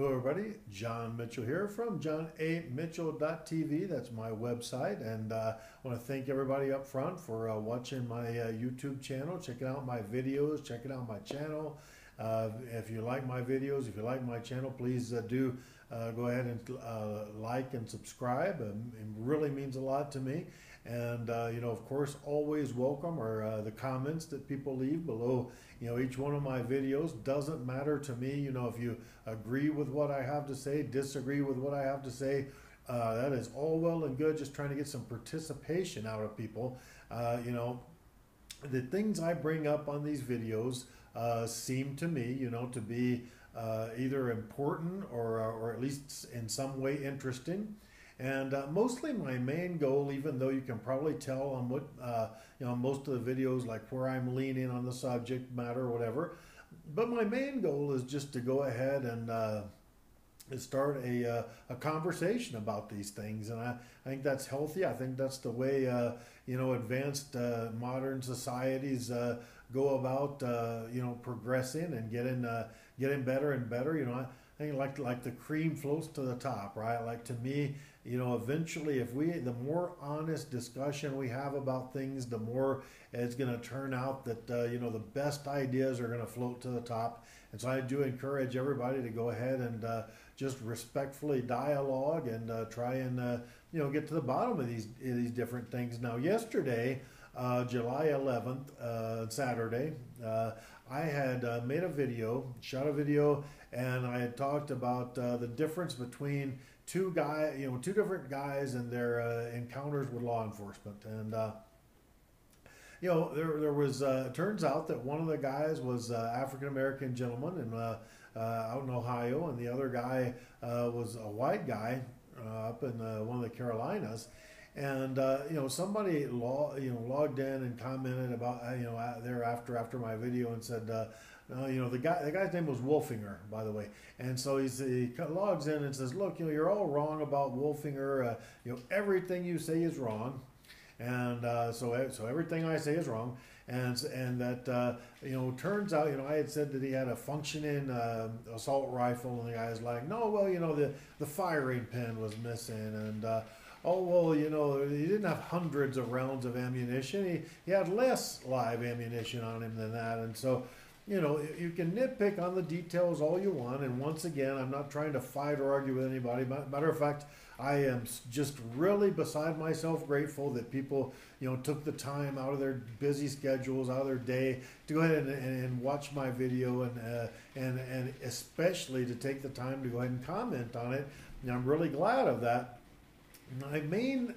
Hello everybody, John Mitchell here from johnamitchell.tv. That's my website, and I want to thank everybody up front for watching my YouTube channel, checking out my videos, checking out my channel. If you like my videos, if you like my channel, please do go ahead and like and subscribe. It really means a lot to me. And of course, always welcome are the comments that people leave below. Each one of my videos. Doesn't matter to me. If you agree with what I have to say, disagree with what I have to say, that is all well and good. Just trying to get some participation out of people. The things I bring up on these videos seem to me, to be either important or at least in some way interesting. And mostly my main goal, even though you can probably tell on what, most of the videos, like where I'm leaning on the subject matter or whatever, but my main goal is just to go ahead and start a conversation about these things. And I think that's healthy. I think that's the way, advanced modern societies go about, progressing and getting better and better. I think like the cream floats to the top, right? Like to me, eventually the more honest discussion we have about things, the more it's going to turn out that, the best ideas are going to float to the top. And so I do encourage everybody to go ahead and just respectfully dialogue and try and, get to the bottom of these different things. Now, yesterday, July 11th, Saturday, I had made a video, shot a video, and I had talked about the difference between two different guys and their encounters with law enforcement. And there was turns out that one of the guys was African American gentleman and out in Ohio, and the other guy was a white guy up in one of the Carolinas. And somebody logged in and commented about thereafter after my video and said the guy's name was Wolfinger, by the way. And so he logs in and says, look, you're all wrong about Wolfinger. Everything you say is wrong. And so everything I say is wrong, and that turns out I had said that he had a functioning assault rifle, and the guy's like, no, well, the firing pin was missing, and oh, well, he didn't have hundreds of rounds of ammunition. He had less live ammunition on him than that. And so, you can nitpick on the details all you want. And once again, I'm not trying to fight or argue with anybody. Matter of fact, I am just really beside myself grateful that people, took the time out of their busy schedules, out of their day to go ahead and watch my video and especially to take the time to go ahead and comment on it. And I'm really glad of that. My main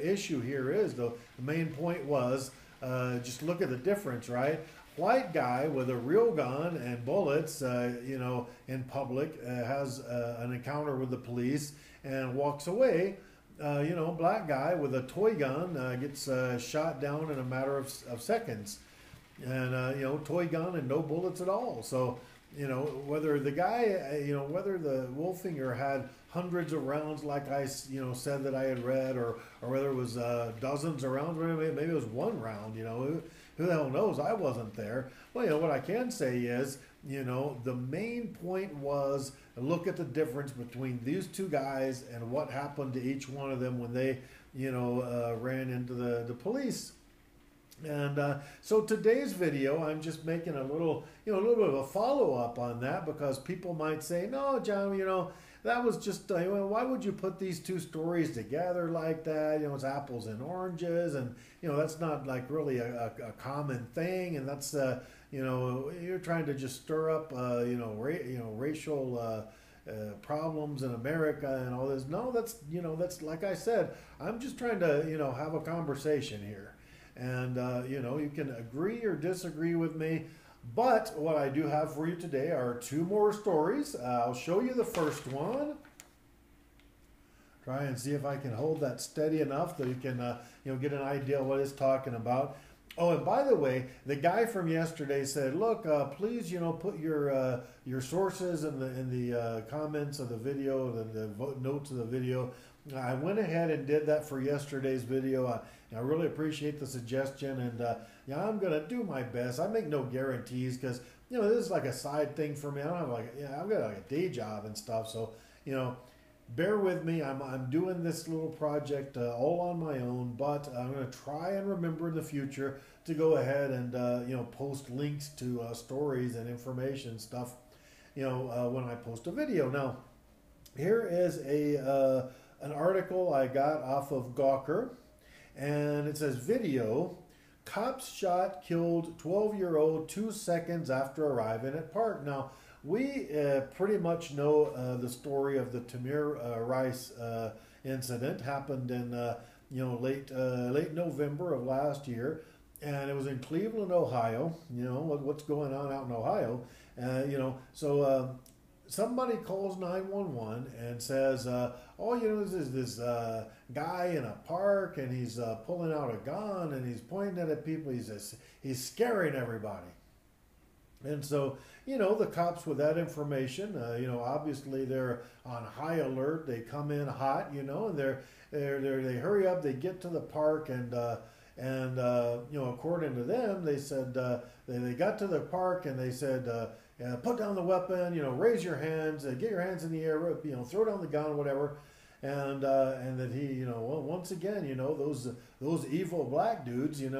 issue here is, though, the main point was just look at the difference, right? White guy with a real gun and bullets, in public, has an encounter with the police and walks away. Black guy with a toy gun gets shot down in a matter of seconds. And, toy gun and no bullets at all. So, whether the guy, whether the Wolfinger had hundreds of rounds like I, said that I had read, or whether it was dozens of rounds, or maybe it was one round, who the hell knows? I wasn't there. Well, what I can say is, the main point was look at the difference between these two guys and what happened to each one of them when they, ran into the police. And so today's video, I'm just making a little bit of a follow-up on that, because people might say, no, John, that was just, why would you put these two stories together like that? It's apples and oranges, and, that's not like really a common thing. And that's, you're trying to just stir up, racial problems in America and all this. No, that's like I said, I'm just trying to, have a conversation here. And, you can agree or disagree with me. But what I do have for you today are two more stories. I'll show you the first one. Try and see if I can hold that steady enough that you can, get an idea of what it's talking about. Oh, and by the way, the guy from yesterday said, look, please, put your sources in the comments of the video, the notes of the video. I went ahead and did that for yesterday's video. I really appreciate the suggestion, and I'm going to do my best. I make no guarantees, because this is like a side thing for me. I don't have like, I've got like a day job and stuff. So, you know, bear with me. I'm doing this little project all on my own, but I'm going to try and remember in the future to go ahead and, post links to stories and information stuff, when I post a video. Now, here is an article I got off of Gawker, and it says video. Cops shot, killed 12-year-old 2 seconds after arriving at park. Now, we pretty much know the story of the Tamir Rice incident. Happened in late November of last year, and it was in Cleveland, Ohio. What's going on out in Ohio. So somebody calls 911 and says, there's this guy in a park, and he's pulling out a gun and he's pointing it at people. He's scaring everybody. And so, the cops with that information, obviously they're on high alert. They come in hot, and they hurry up. They get to the park, and according to them, they said they got to the park and they said, put down the weapon, raise your hands, get your hands in the air, throw down the gun, whatever. And that he, once again, those evil black dudes, this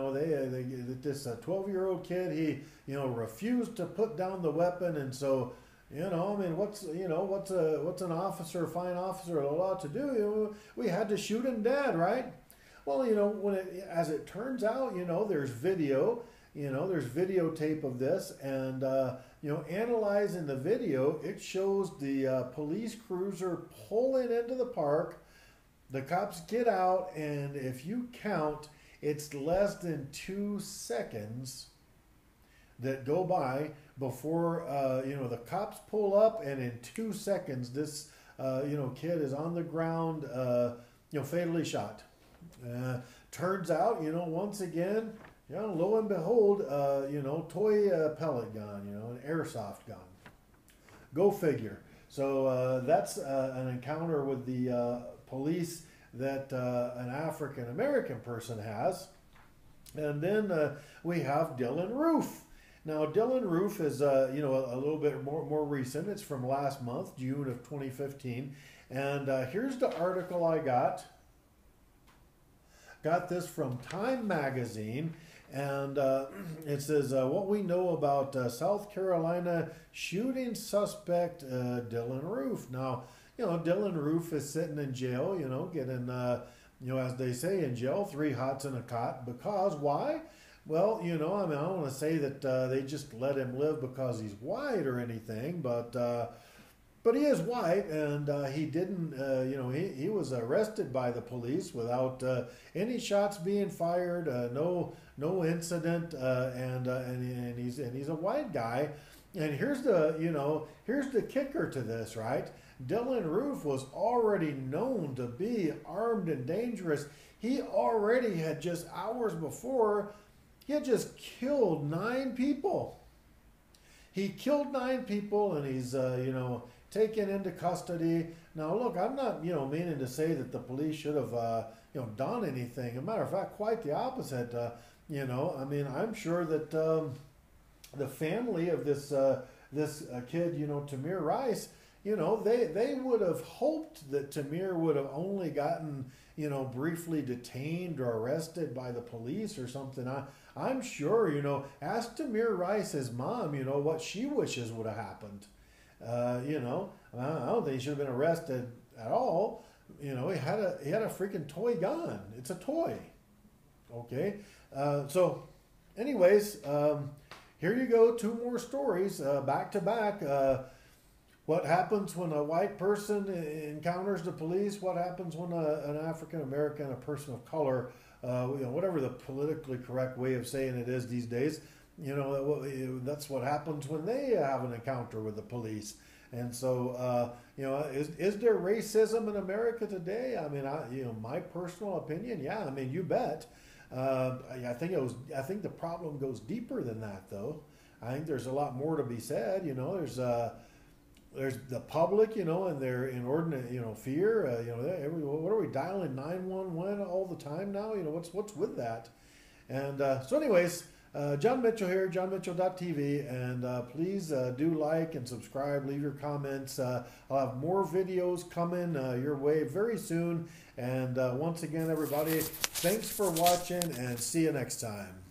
12-year-old kid, he, refused to put down the weapon. And so, what's an officer, fine officer allowed to do? We had to shoot him dead, right? Well, as it turns out, there's video, there's videotape of this, and, analyzing the video, it shows the police cruiser pulling into the park. The cops get out, and if you count, it's less than 2 seconds that go by before, the cops pull up, and in 2 seconds, this, kid is on the ground, fatally shot. Turns out, once again, lo and behold, toy pellet gun, an airsoft gun. Go figure. So that's an encounter with the police that an African American person has. And then we have Dylan Roof. Now, Dylan Roof is, a little bit more recent. It's from last month, June of 2015. And here's the article I got. Got this from Time Magazine. And it says, what we know about South Carolina shooting suspect Dylan Roof. Now, Dylan Roof is sitting in jail, getting, as they say in jail, 3 hots in a cot. Because, why? Well, I don't want to say that they just let him live because he's white or anything, but he is white, and he didn't, he was arrested by the police without any shots being fired, no incident, and he's a white guy. And here's the kicker to this, right? Dylan Roof was already known to be armed and dangerous. He already had just hours before, he had just killed 9 people. He killed 9 people, and he's taken into custody. Now, look, I'm not, meaning to say that the police should have, done anything. As a matter of fact, quite the opposite. I'm sure that the family of this kid, Tamir Rice, they would have hoped that Tamir would have only gotten, briefly detained or arrested by the police or something. I'm sure, ask Tamir Rice's mom, what she wishes would have happened. I don't think he should have been arrested at all. He had a freaking toy gun. It's a toy. Okay. So anyways, here you go. 2 more stories, back to back. What happens when a white person encounters the police? What happens when an African American, a person of color, whatever the politically correct way of saying it is these days, that's what happens when they have an encounter with the police. And so, is there racism in America today? I mean, my personal opinion, yeah. I mean, you bet. I think the problem goes deeper than that, though. I think there's a lot more to be said. There's the public, and their inordinate, fear. What are we dialing 911 all the time now? What's with that? And so, anyways. John Mitchell here, johnmitchell.tv, and please do like and subscribe, leave your comments. I'll have more videos coming your way very soon. And once again, everybody, thanks for watching, and see you next time.